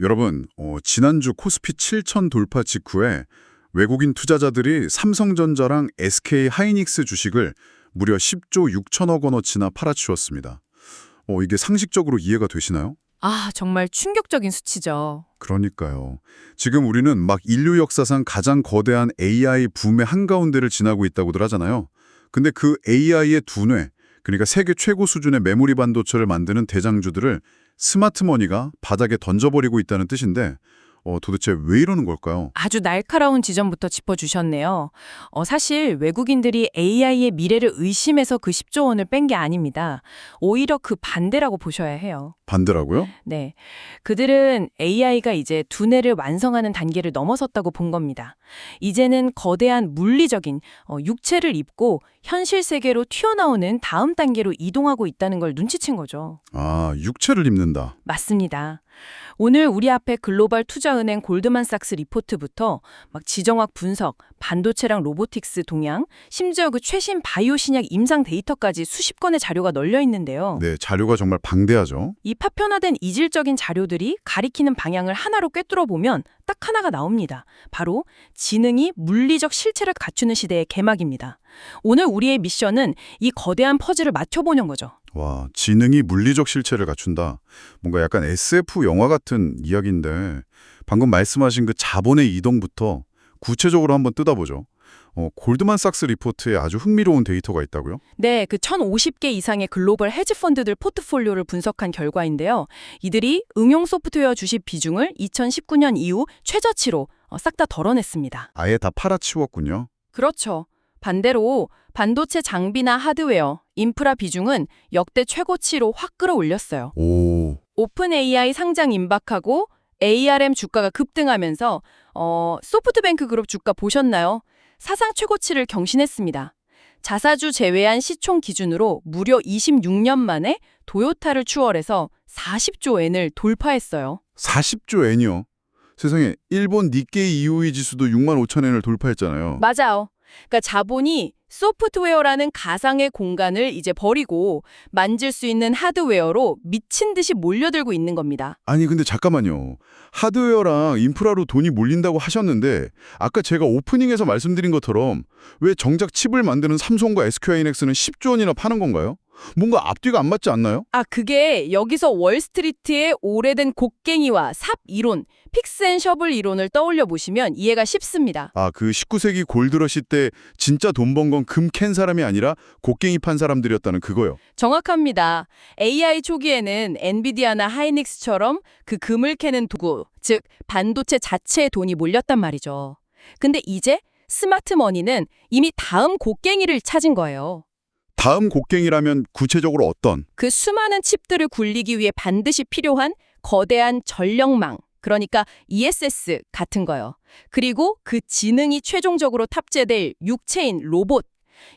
여러분, 지난주 코스피 7천 돌파 직후에 외국인 투자자들이 삼성전자랑 SK 하이닉스 주식을 무려 10조 6천억 원어치나 팔아치웠습니다. 이게 상식적으로 이해가 되시나요? 아, 정말 충격적인 수치죠. 그러니까요. 지금 우리는 막 인류 역사상 가장 거대한 AI 붐의 한가운데를 지나고 있다고들 하잖아요. 근데 그 AI의 두뇌, 그러니까 세계 최고 수준의 메모리 반도체를 만드는 대장주들을 스마트머니가 바닥에 던져버리고 있다는 뜻인데 도대체 왜 이러는 걸까요? 아주 날카로운 지점부터 짚어주셨네요. 사실 외국인들이 AI의 미래를 의심해서 그 10조 원을 뺀 게 아닙니다. 오히려 그 반대라고 보셔야 해요. 반대라고요? 네. 그들은 AI가 이제 두뇌를 완성하는 단계를 넘어섰다고 본 겁니다. 이제는 거대한 물리적인 육체를 입고 현실 세계로 튀어나오는 다음 단계로 이동하고 있다는 걸 눈치챈 거죠. 아, 육체를 입는다. 맞습니다. 오늘 우리 앞에 글로벌 투자은행 골드만삭스 리포트부터 막 지정학 분석, 반도체랑 로보틱스 동향, 심지어 그 최신 바이오 신약 임상 데이터까지 수십 건의 자료가 널려 있는데요. 네, 자료가 정말 방대하죠. 이 파편화된 이질적인 자료들이 가리키는 방향을 하나로 꿰뚫어 보면 딱 하나가 나옵니다. 바로 지능이 물리적 실체를 갖추는 시대의 개막입니다. 오늘 우리의 미션은 이 거대한 퍼즐을 맞춰보는 거죠. 와, 지능이 물리적 실체를 갖춘다. 뭔가 약간 SF 영화 같은 이야기인데 방금 말씀하신 그 자본의 이동부터 구체적으로 한번 뜯어보죠. 골드만삭스 리포트에 아주 흥미로운 데이터가 있다고요? 네, 그 1,050개 이상의 글로벌 헤지펀드들 포트폴리오를 분석한 결과인데요. 이들이 응용 소프트웨어 주식 비중을 2019년 이후 최저치로 싹 다 덜어냈습니다. 아예 다 팔아치웠군요. 그렇죠. 반대로 반도체 장비나 하드웨어, 인프라 비중은 역대 최고치로 확 끌어올렸어요. 오, 오픈 AI 상장 임박하고 ARM 주가가 급등하면서 소프트뱅크 그룹 주가 보셨나요? 사상 최고치를 경신했습니다. 자사주 제외한 시총 기준으로 무려 26년 만에 도요타를 추월해서 40조 엔을 돌파했어요. 40조 엔이요. 세상에, 일본 니케이 이오이 지수도 6만 5천 엔을 돌파했잖아요. 맞아요. 그러니까 자본이 소프트웨어라는 가상의 공간을 이제 버리고 만질 수 있는 하드웨어로 미친 듯이 몰려들고 있는 겁니다. 아니 근데 잠깐만요. 하드웨어랑 인프라로 돈이 몰린다고 하셨는데 아까 제가 오프닝에서 말씀드린 것처럼 왜 정작 칩을 만드는 삼성과 SK하이닉스는 10조 원이나 파는 건가요? 뭔가 앞뒤가 안 맞지 않나요? 아, 그게 여기서 월스트리트의 오래된 곡괭이와 삽 이론, 픽스앤셔블 이론을 떠올려 보시면 이해가 쉽습니다. 아, 그 19세기 골드러시 때 진짜 돈 번 건 금 캔 사람이 아니라 곡괭이 판 사람들이었다는 그거요. 정확합니다. AI 초기에는 엔비디아나 하이닉스처럼 그 금을 캐는 도구, 즉 반도체 자체에 돈이 몰렸단 말이죠. 근데 이제 스마트머니는 이미 다음 곡괭이를 찾은 거예요. 다음 곡괭이라면 구체적으로 어떤? 그 수많은 칩들을 굴리기 위해 반드시 필요한 거대한 전력망, 그러니까 ESS 같은 거요. 그리고 그 지능이 최종적으로 탑재될 육체인 로봇,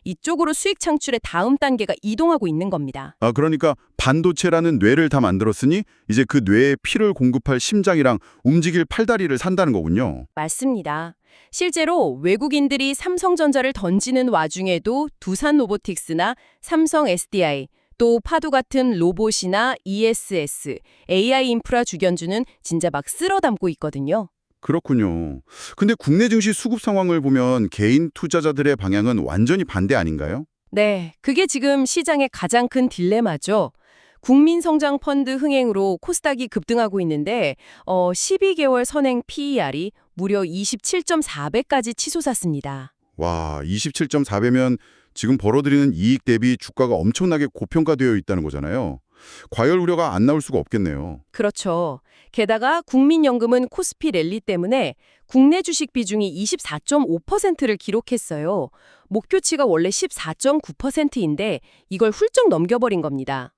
이쪽으로 수익 창출의 다음 단계가 이동하고 있는 겁니다. 아, 그러니까 반도체라는 뇌를 다 만들었으니 이제 그 뇌에 피를 공급할 심장이랑 움직일 팔다리를 산다는 거군요. 맞습니다. 실제로 외국인들이 삼성전자를 던지는 와중에도 두산 로보틱스나 삼성 SDI, 또 파도 같은 로봇이나 ESS, AI 인프라 주견주는 진짜 막 쓸어 담고 있거든요. 그렇군요. 근데 국내 증시 수급 상황을 보면 개인 투자자들의 방향은 완전히 반대 아닌가요? 네, 그게 지금 시장의 가장 큰 딜레마죠. 국민성장펀드 흥행으로 코스닥이 급등하고 있는데 12개월 선행 PER이 무려 27.4배까지 치솟았습니다. 와, 27.4배면 지금 벌어들이는 이익 대비 주가가 엄청나게 고평가되어 있다는 거잖아요. 과열 우려가 안 나올 수가 없겠네요. 그렇죠. 게다가 국민연금은 코스피 랠리 때문에 국내 주식 비중이 24.5%를 기록했어요. 목표치가 원래 14.9%인데 이걸 훌쩍 넘겨버린 겁니다.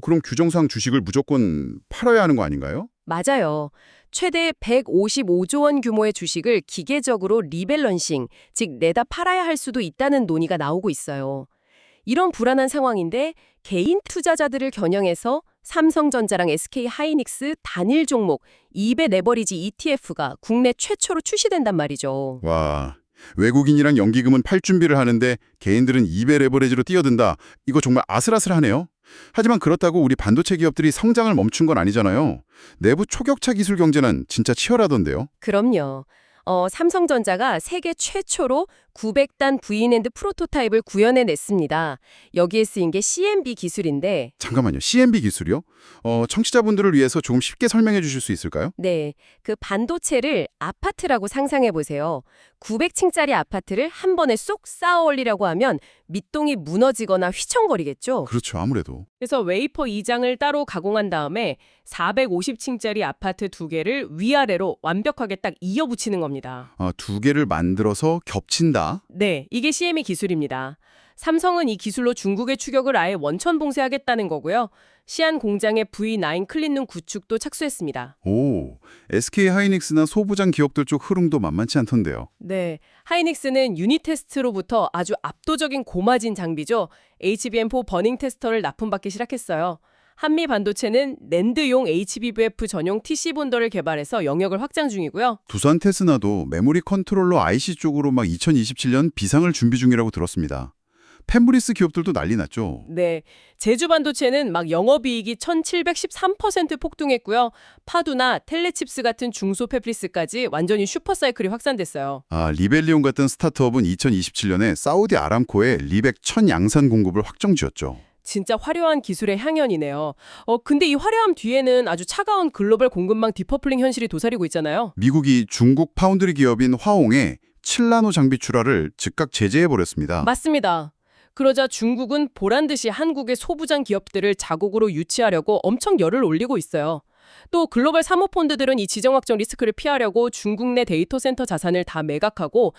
그럼 규정상 주식을 무조건 팔아야 하는 거 아닌가요? 맞아요. 최대 155조 원 규모의 주식을 기계적으로 리밸런싱, 즉 내다 팔아야 할 수도 있다는 논의가 나오고 있어요. 이런 불안한 상황인데 개인 투자자들을 겨냥해서 삼성전자랑 SK하이닉스 단일 종목 2배 레버리지 ETF가 국내 최초로 출시된단 말이죠. 와, 외국인이랑 연기금은 팔 준비를 하는데 개인들은 2배 레버리지로 뛰어든다. 이거 정말 아슬아슬하네요. 하지만 그렇다고 우리 반도체 기업들이 성장을 멈춘 건 아니잖아요. 내부 초격차 기술 경제는 진짜 치열하던데요. 그럼요. 삼성전자가 세계 최초로 900단 V낸드 프로토타입을 구현해냈습니다. 여기에 쓰인 게 CMB 기술인데 잠깐만요. CMB 기술이요? 청취자분들을 위해서 조금 쉽게 설명해 주실 수 있을까요? 네, 그 반도체를 아파트라고 상상해 보세요. 900층짜리 아파트를 한 번에 쏙 쌓아 올리려고 하면 밑동이 무너지거나 휘청거리겠죠. 그렇죠. 아무래도. 그래서 웨이퍼 2장을 따로 가공한 다음에 450층짜리 아파트 두 개를 위아래로 완벽하게 딱 이어붙이는 겁니다. 두 개를 만들어서 겹친다. 네, 이게 CME 기술입니다. 삼성은 이 기술로 중국의 추격을 아예 원천 봉쇄하겠다는 거고요. 시안 공장의 V9 클린룸 구축도 착수했습니다. 오, SK 하이닉스나 소부장 기업들 쪽 흐름도 만만치 않던데요. 네, 하이닉스는 유닛 테스트로부터 아주 압도적인 고마진 장비죠. HBM4 버닝 테스터를 납품받기 시작했어요. 한미 반도체는 낸드용 HBF 전용 TC 본더를 개발해서 영역을 확장 중이고요. 두산 테스나도 메모리 컨트롤러 IC 쪽으로 막 2027년 비상을 준비 중이라고 들었습니다. 펜브리스 기업들도 난리 났죠. 네, 제주 반도체는 막 영업이익이 1713% 폭등했고요. 파두나 텔레칩스 같은 중소 팹리스까지 완전히 슈퍼사이클이 확산됐어요. 리벨리온 같은 스타트업은 2027년에 사우디 아람코에 리백 1000 양산 공급을 확정지었죠. 진짜 화려한 기술의 향연이네요. 근데 이 화려함 뒤에는 아주 차가운 글로벌 공급망 디커플링 현실이 도사리고 있잖아요. 미국이 중국 파운드리 기업인 화홍에 7나노 장비 출하를 즉각 제재해버렸습니다. 맞습니다. 그러자 중국은 보란듯이 한국의 소부장 기업들을 자국으로 유치하려고 엄청 열을 올리고 있어요. 또 글로벌 사모펀드들은 이 지정 확정 리스크를 피하려고 중국 내 데이터 센터 자산을 다 매각하고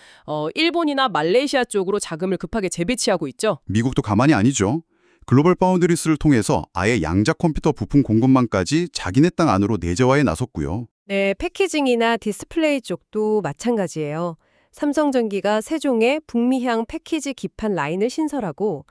일본이나 말레이시아 쪽으로 자금을 급하게 재배치하고 있죠. 미국도 가만히 아니죠. 글로벌 파운드리스를 통해서 아예 양자 컴퓨터 부품 공급망까지 자기네 땅 안으로 내재화에 나섰고요. 네, 패키징이나 디스플레이 쪽도 마찬가지예요. 삼성전기가 세종에 북미향 패키지 기판 라인을 신설하고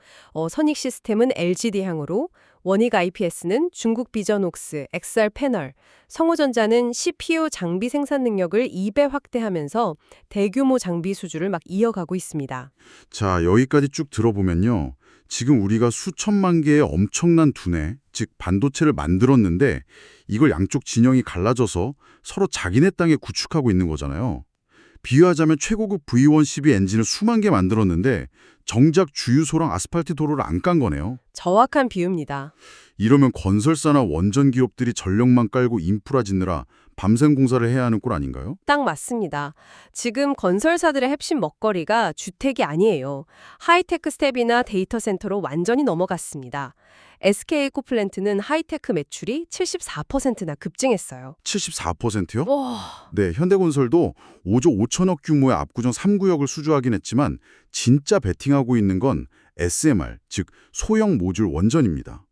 선익 시스템은 LGD향으로, 원익 IPS는 중국 비전옥스, XR 패널, 성호전자는 CPU 장비 생산 능력을 2배 확대하면서 대규모 장비 수주를 막 이어가고 있습니다. 자, 여기까지 쭉 들어보면요. 지금 우리가 수천만 개의 엄청난 두뇌, 즉 반도체를 만들었는데 이걸 양쪽 진영이 갈라져서 서로 자기네 땅에 구축하고 있는 거잖아요. 비유하자면 최고급 V112 엔진을 수만 개 만들었는데 정작 주유소랑 아스팔트 도로를 안 깐 거네요. 정확한 비유입니다. 이러면 건설사나 원전 기업들이 전력만 깔고 인프라 짓느라 밤샘 공사를 해야 하는 꼴 아닌가요? 딱 맞습니다. 지금 건설사들의 핵심 먹거리가 주택이 아니에요. 하이테크 스텝이나 데이터 센터로 완전히 넘어갔습니다. SK에코플랜트는 하이테크 매출이 74%나 급증했어요. 74%요? 와, 네, 현대건설도 5조 5천억 규모의 압구정 3구역을 수주하긴 했지만 진짜 베팅하고 있는 건 SMR, 즉 소형 모듈 원전입니다.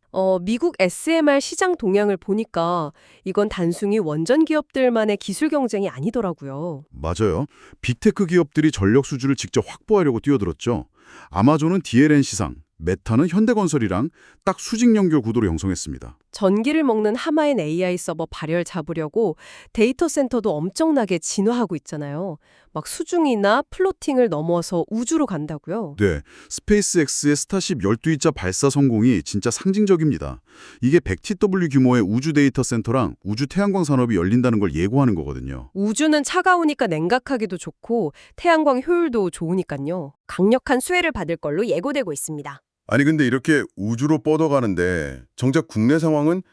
미국 SMR 시장 동향을 보니까 이건 단순히 원전 기업들만의 기술 경쟁이 아니더라고요. 맞아요. 빅테크 기업들이 전력 수주를 직접 확보하려고 뛰어들었죠. 아마존은 DLN 시상, 메타는 현대건설이랑 딱 수직 연결 구도로 형성했습니다. 전기를 먹는 하마인 AI 서버 발열 잡으려고 데이터 센터도 엄청나게 진화하고 있잖아요. 막 수중이나 플로팅을 넘어서 우주로 간다고요. 네, 스페이스X의 스타쉽 12위자 발사 성공이 진짜 상징적입니다. 이게 100TW 규모의 우주 데이터 센터랑 우주 태양광 산업이 열린다는 걸 예고하는 거거든요. 우주는 차가우니까 냉각하기도 좋고 태양광 효율도 좋으니까요. 강력한 수혜를 받을 걸로 예고되고 있습니다. 아니 근데 이렇게 우주로 뻗어가는데 정작 국내 상황은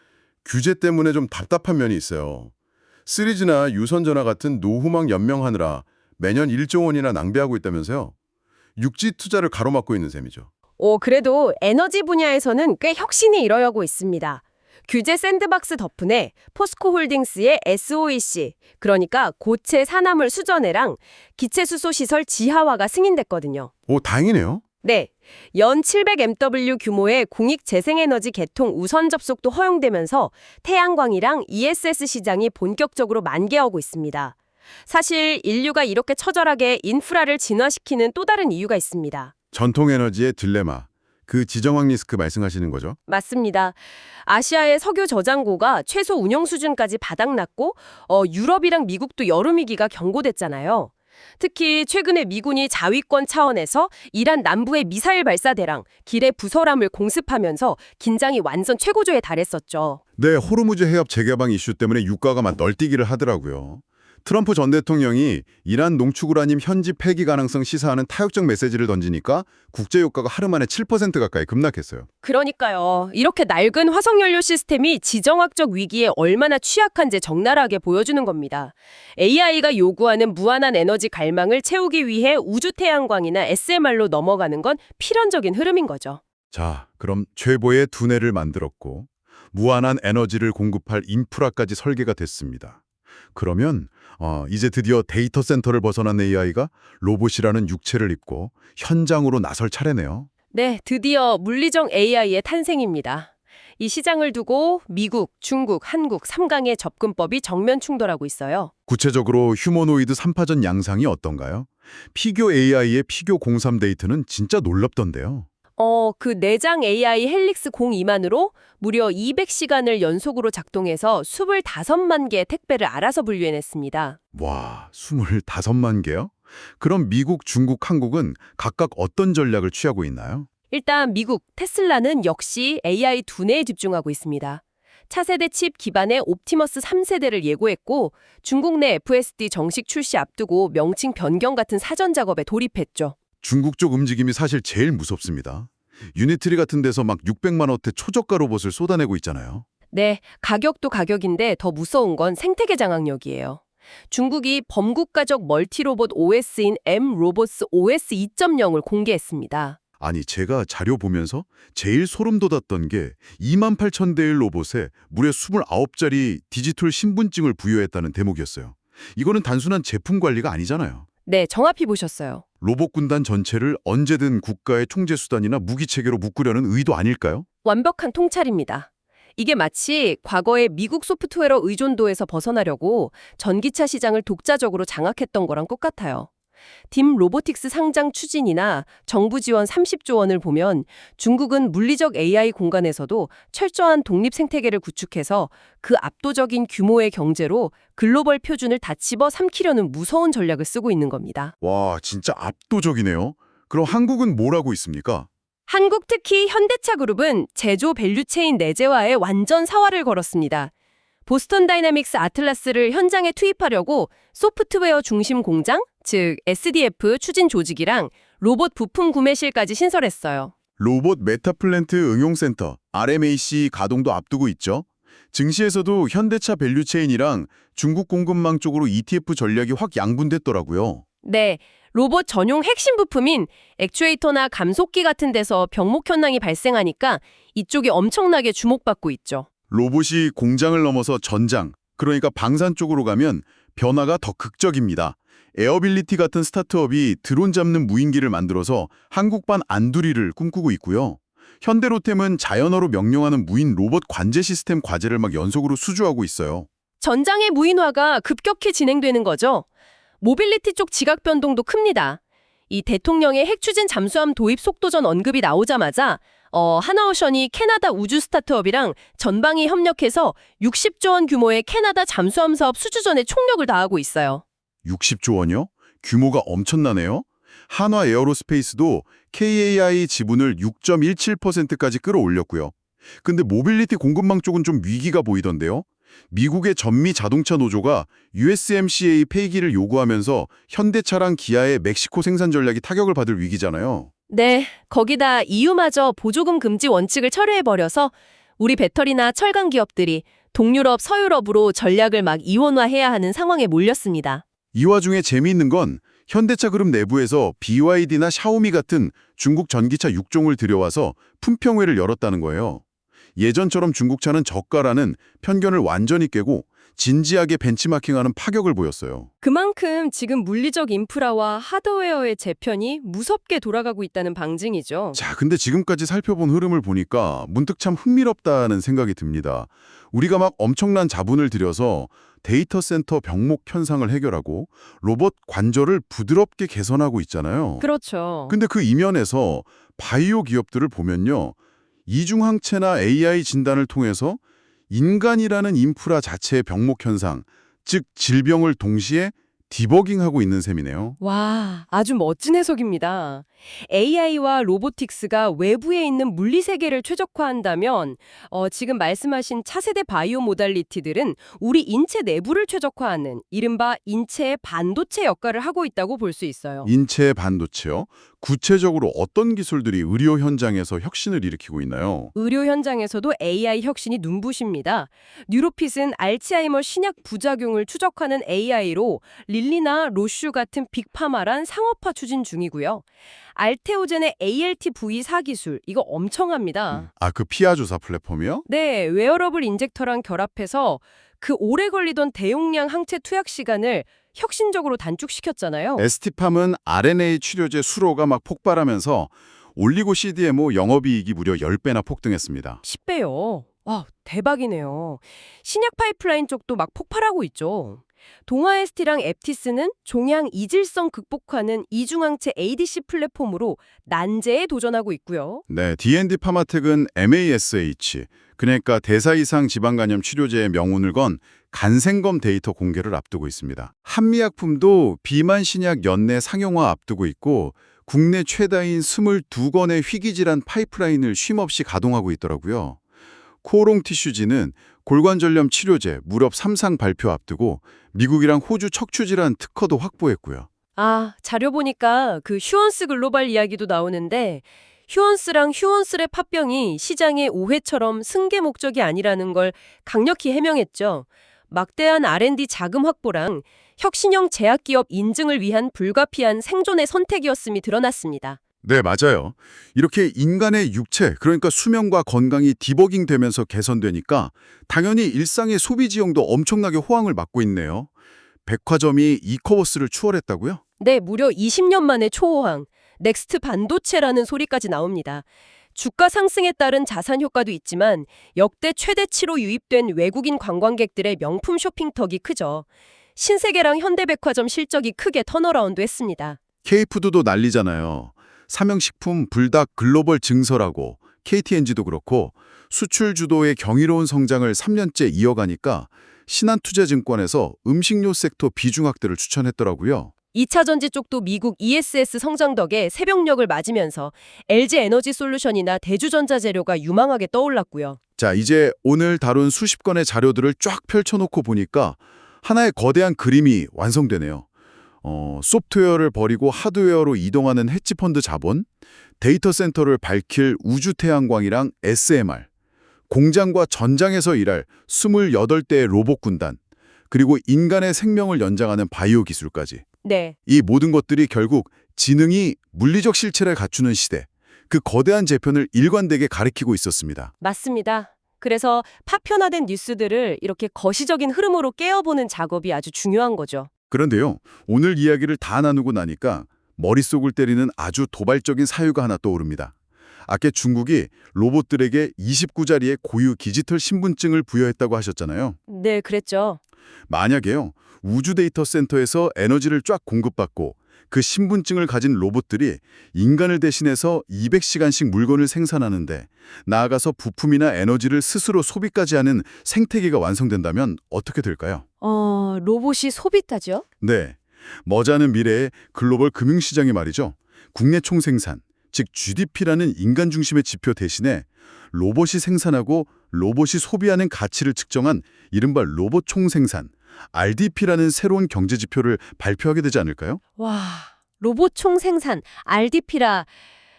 규제 때문에 좀 답답한 면이 있어요. 시리즈나 유선전화 같은 노후망 연명하느라 매년 1조 원이나 낭비하고 있다면서요. 육지 투자를 가로막고 있는 셈이죠. 그래도 에너지 분야에서는 꽤 혁신이 일어나고 있습니다. 규제 샌드박스 덕분에 포스코홀딩스의 SOEC, 그러니까 고체 산화물 수전해랑 기체수소 시설 지하화가 승인됐거든요. 오, 다행이네요. 네, 연 700MW 규모의 공익 재생에너지 개통 우선 접속도 허용되면서 태양광이랑 ESS 시장이 본격적으로 만개하고 있습니다. 사실 인류가 이렇게 처절하게 인프라를 진화시키는 또 다른 이유가 있습니다. 전통 에너지의 딜레마. 그 지정학 리스크 말씀하시는 거죠? 맞습니다. 아시아의 석유 저장고가 최소 운영 수준까지 바닥났고 유럽이랑 미국도 여름위기가 경고됐잖아요. 특히 최근에 미군이 자위권 차원에서 이란 남부의 미사일 발사대랑 길의 부설함을 공습하면서 긴장이 완전 최고조에 달했었죠. 네, 호르무즈 해협 재개방 이슈 때문에 유가가 막 널뛰기를 하더라고요. 트럼프 전 대통령이 이란 농축 우라늄 현지 폐기 가능성 시사하는 타협적 메시지를 던지니까 국제 유가가 하루 만에 7% 가까이 급락했어요. 그러니까요. 이렇게 낡은 화석연료 시스템이 지정학적 위기에 얼마나 취약한지 적나라하게 보여주는 겁니다. AI가 요구하는 무한한 에너지 갈망을 채우기 위해 우주 태양광이나 SMR로 넘어가는 건 필연적인 흐름인 거죠. 자, 그럼 최고의 두뇌를 만들었고 무한한 에너지를 공급할 인프라까지 설계가 됐습니다. 그러면 이제 드디어 데이터 센터를 벗어난 AI가 로봇이라는 육체를 입고 현장으로 나설 차례네요. 네, 드디어 물리적 AI의 탄생입니다. 이 시장을 두고 미국, 중국, 한국 3강의 접근법이 정면 충돌하고 있어요. 구체적으로 휴머노이드 3파전 양상이 어떤가요? 피규어 AI의 피규어 03 데이터는 진짜 놀랍던데요. 그 내장 AI 헬릭스 02만으로 무려 200시간을 연속으로 작동해서 25만 개의 택배를 알아서 분류해냈습니다. 와, 25만 개요? 그럼 미국, 중국, 한국은 각각 어떤 전략을 취하고 있나요? 일단 미국 테슬라는 역시 AI 두뇌에 집중하고 있습니다. 차세대 칩 기반의 옵티머스 3세대를 예고했고 중국 내 FSD 정식 출시 앞두고 명칭 변경 같은 사전 작업에 돌입했죠. 중국 쪽 움직임이 사실 제일 무섭습니다. 유니트리 같은 데서 막 600만 원대 초저가 로봇을 쏟아내고 있잖아요. 네, 가격도 가격인데 더 무서운 건 생태계 장악력이에요. 중국이 범국가적 멀티로봇 OS인 M-로보스 OS 2.0을 공개했습니다. 아니, 제가 자료 보면서 제일 소름 돋았던 게 28,000대의 로봇에 무려 29자리 디지털 신분증을 부여했다는 대목이었어요. 이거는 단순한 제품 관리가 아니잖아요. 네, 정확히 보셨어요. 로봇 군단 전체를 언제든 국가의 통제 수단이나 무기 체계로 묶으려는 의도 아닐까요? 완벽한 통찰입니다. 이게 마치 과거의 미국 소프트웨어 의존도에서 벗어나려고 전기차 시장을 독자적으로 장악했던 거랑 똑같아요. 딤 로보틱스 상장 추진이나 정부 지원 30조 원을 보면 중국은 물리적 AI 공간에서도 철저한 독립 생태계를 구축해서 그 압도적인 규모의 경제로 글로벌 표준을 다 집어 삼키려는 무서운 전략을 쓰고 있는 겁니다. 와, 진짜 압도적이네요. 그럼 한국은 뭘 하고 있습니까? 한국 특히 현대차 그룹은 제조 밸류체인 내재화에 완전 사활을 걸었습니다. 보스턴 다이나믹스 아틀라스를 현장에 투입하려고 소프트웨어 중심 공장, 즉 SDF 추진 조직이랑 로봇 부품 구매실까지 신설했어요. 로봇 메타플랜트 응용센터, RMAC 가동도 앞두고 있죠. 증시에서도 현대차 밸류체인이랑 중국 공급망 쪽으로 ETF 전략이 확 양분됐더라고요. 네, 로봇 전용 핵심 부품인 액추에이터나 감속기 같은 데서 병목 현상이 발생하니까 이쪽이 엄청나게 주목받고 있죠. 로봇이 공장을 넘어서 전장, 그러니까 방산 쪽으로 가면 변화가 더 극적입니다. 에어빌리티 같은 스타트업이 드론 잡는 무인기를 만들어서 한국판 안두리를 꿈꾸고 있고요. 현대로템은 자연어로 명령하는 무인 로봇 관제 시스템 과제를 막 연속으로 수주하고 있어요. 전장의 무인화가 급격히 진행되는 거죠. 모빌리티 쪽 지각 변동도 큽니다. 이 대통령의 핵추진 잠수함 도입 속도전 언급이 나오자마자 하나오션이 캐나다 우주 스타트업이랑 전방위 협력해서 60조 원 규모의 캐나다 잠수함 사업 수주전에 총력을 다하고 있어요. 60조 원이요? 규모가 엄청나네요. 한화 에어로스페이스도 KAI 지분을 6.17%까지 끌어올렸고요. 근데 모빌리티 공급망 쪽은 좀 위기가 보이던데요. 미국의 전미 자동차 노조가 USMCA 폐기를 요구하면서 현대차랑 기아의 멕시코 생산 전략이 타격을 받을 위기잖아요. 네, 거기다 EU마저 보조금 금지 원칙을 철회해버려서 우리 배터리나 철강 기업들이 동유럽, 서유럽으로 전략을 막 이원화해야 하는 상황에 몰렸습니다. 이 와중에 재미있는 건 현대차 그룹 내부에서 BYD나 샤오미 같은 중국 전기차 6종을 들여와서 품평회를 열었다는 거예요. 예전처럼 중국차는 저가라는 편견을 완전히 깨고 진지하게 벤치마킹하는 파격을 보였어요. 그만큼 지금 물리적 인프라와 하드웨어의 재편이 무섭게 돌아가고 있다는 방증이죠. 자, 근데 지금까지 살펴본 흐름을 보니까 문득 참 흥미롭다는 생각이 듭니다. 우리가 막 엄청난 자본을 들여서 데이터 센터 병목 현상을 해결하고 로봇 관절을 부드럽게 개선하고 있잖아요. 그렇죠. 근데 그 이면에서 바이오 기업들을 보면요. 이중항체나 AI 진단을 통해서 인간이라는 인프라 자체의 병목 현상, 즉 질병을 동시에 디버깅하고 있는 셈이네요. 와, 아주 멋진 해석입니다. AI와 로보틱스가 외부에 있는 물리 세계를 최적화한다면 지금 말씀하신 차세대 바이오 모달리티들은 우리 인체 내부를 최적화하는 이른바 인체의 반도체 역할을 하고 있다고 볼 수 있어요. 인체 반도체요? 구체적으로 어떤 기술들이 의료 현장에서 혁신을 일으키고 있나요? 의료 현장에서도 AI 혁신이 눈부십니다. 뉴로핏은 알츠하이머 신약 부작용을 추적하는 AI로 릴리나 로슈 같은 빅파마란 상업화 추진 중이고요. 알테오젠의 ALT-V4 기술, 이거 엄청합니다. 아, 그 피하 조사 플랫폼이요? 네, 웨어러블 인젝터랑 결합해서 그 오래 걸리던 대용량 항체 투약 시간을 혁신적으로 단축시켰잖아요. ST팜은 RNA 치료제 수로가 막 폭발하면서 올리고 CDMO 영업이익이 무려 10배나 폭등했습니다. 10배요. 와, 대박이네요. 신약 파이프라인 쪽도 막 폭발하고 있죠. 동아에스티랑 앱티스는 종양 이질성 극복하는 이중항체 ADC 플랫폼으로 난제에 도전하고 있고요. 네, D&D 파마텍은 MASH, 그러니까 대사 이상 지방간염 치료제의 명운을 건 간생검 데이터 공개를 앞두고 있습니다. 한미약품도 비만 신약 연내 상용화 앞두고 있고 국내 최다인 22건의 희귀질환 파이프라인을 쉼없이 가동하고 있더라고요. 코오롱 티슈지는 골관절염 치료제 무렵 3상 발표 앞두고 미국이랑 호주 척추질환 특허도 확보했고요. 아, 자료 보니까 그 휴원스 글로벌 이야기도 나오는데 휴원스랑 휴원스랩 합병이 시장의 오해처럼 승계 목적이 아니라는 걸 강력히 해명했죠. 막대한 R&D 자금 확보랑 혁신형 제약기업 인증을 위한 불가피한 생존의 선택이었음이 드러났습니다. 네, 맞아요. 이렇게 인간의 육체, 그러니까 수명과 건강이 디버깅 되면서 개선되니까 당연히 일상의 소비 지형도 엄청나게 호황을 맞고 있네요. 백화점이 이커버스를 추월했다고요? 네, 무려 20년 만에 초호황, 넥스트 반도체라는 소리까지 나옵니다. 주가 상승에 따른 자산 효과도 있지만 역대 최대치로 유입된 외국인 관광객들의 명품 쇼핑턱이 크죠. 신세계랑 현대백화점 실적이 크게 턴어라운드 했습니다. K푸드도 난리잖아요. 삼양식품 불닭 글로벌 증설하고 KTNG도 그렇고 수출 주도의 경이로운 성장을 3년째 이어가니까 신한투자증권에서 음식료 섹터 비중 확대를 추천했더라고요. 2차 전지 쪽도 미국 ESS 성장 덕에 새벽녘을 맞으면서 LG에너지솔루션이나 대주전자재료가 유망하게 떠올랐고요. 자, 이제 오늘 다룬 수십 건의 자료들을 쫙 펼쳐놓고 보니까 하나의 거대한 그림이 완성되네요. 소프트웨어를 버리고 하드웨어로 이동하는 헤지펀드 자본, 데이터 센터를 밝힐 우주태양광이랑 SMR, 공장과 전장에서 일할 28대의 로봇 군단, 그리고 인간의 생명을 연장하는 바이오 기술까지. 네, 이 모든 것들이 결국 지능이 물리적 실체를 갖추는 시대, 그 거대한 재편을 일관되게 가리키고 있었습니다. 맞습니다. 그래서 파편화된 뉴스들을 이렇게 거시적인 흐름으로 깨어보는 작업이 아주 중요한 거죠. 그런데요, 오늘 이야기를 다 나누고 나니까 머릿속을 때리는 아주 도발적인 사유가 하나 떠오릅니다. 아까 중국이 로봇들에게 29자리의 고유 디지털 신분증을 부여했다고 하셨잖아요. 네, 그랬죠. 만약에요, 우주 데이터 센터에서 에너지를 쫙 공급받고 그 신분증을 가진 로봇들이 인간을 대신해서 200시간씩 물건을 생산하는데 나아가서 부품이나 에너지를 스스로 소비까지 하는 생태계가 완성된다면 어떻게 될까요? 로봇이 소비따죠? 네, 머지않은 미래의 글로벌 금융시장이 말이죠. 국내 총생산, 즉 GDP라는 인간 중심의 지표 대신에 로봇이 생산하고 로봇이 소비하는 가치를 측정한 이른바 로봇 총생산, RDP라는 새로운 경제 지표를 발표하게 되지 않을까요? 와, 로봇 총생산, RDP라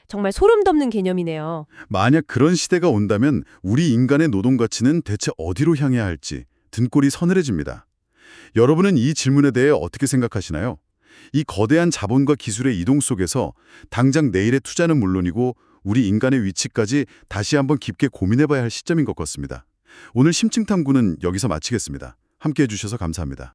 정말 소름 돋는 개념이네요. 만약 그런 시대가 온다면 우리 인간의 노동 가치는 대체 어디로 향해야 할지 등골이 서늘해집니다. 여러분은 이 질문에 대해 어떻게 생각하시나요? 이 거대한 자본과 기술의 이동 속에서 당장 내일의 투자는 물론이고 우리 인간의 위치까지 다시 한번 깊게 고민해봐야 할 시점인 것 같습니다. 오늘 심층탐구는 여기서 마치겠습니다. 함께해 주셔서 감사합니다.